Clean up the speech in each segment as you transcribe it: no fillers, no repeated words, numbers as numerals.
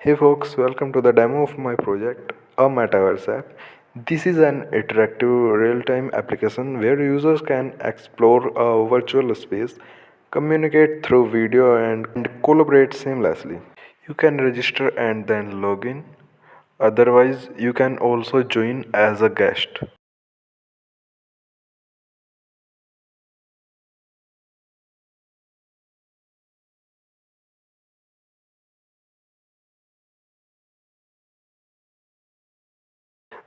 Hey folks, welcome to the demo of my project, a Metaverse app. This is an interactive real-time application where users can explore a virtual space, communicate through video and collaborate seamlessly. You can register and then log in. Otherwise, you can also join as a guest.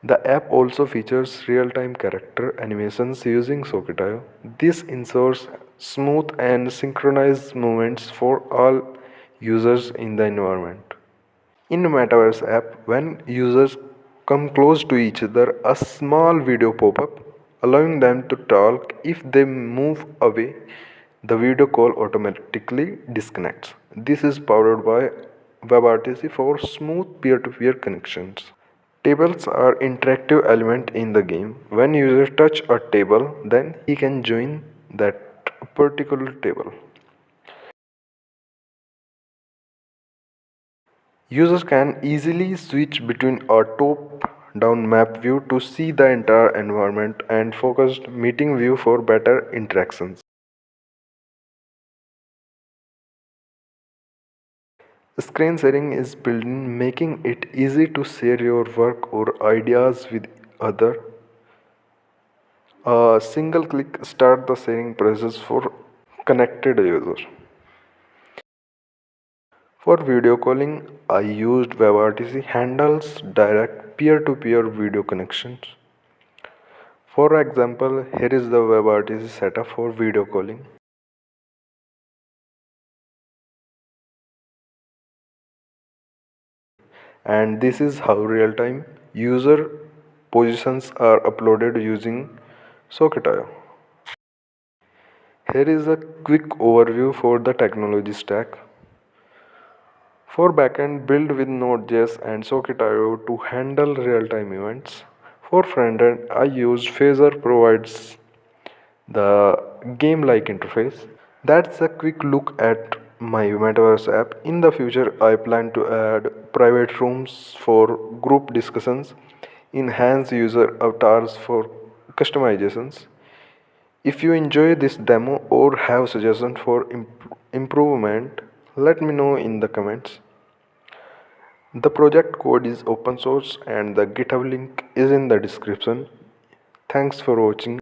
The app also features real-time character animations using Socketio. This ensures smooth and synchronized movements for all users in the environment. In Metaverse app, when users come close to each other, a small video pop-up allowing them to talk. If they move away, the video call automatically disconnects. This is powered by WebRTC for smooth peer-to-peer connections. Tables are interactive element in the game. When user touch a table, then he can join that particular table. Users can easily switch between a top-down map view to see the entire environment and focused meeting view for better interactions. Screen sharing is built in, making it easy to share your work or ideas with other. A single click start the sharing process for connected users. For video calling, I used WebRTC handles direct peer-to-peer video connections. For example, here is the WebRTC setup for video calling. And this is how real-time user positions are uploaded using Socketio. Here is a quick overview for the technology stack. For backend, build with Node.js and Socket.io to handle real-time events. For frontend, I use Phaser provides the game-like interface. That's a quick look at my Metaverse app. In the future, I plan to add private rooms for group discussions, enhance user avatars for customizations. If you enjoy this demo or have suggestions for improvement, let me know in the comments. The project code is open source and the GitHub link is in the description. Thanks for watching.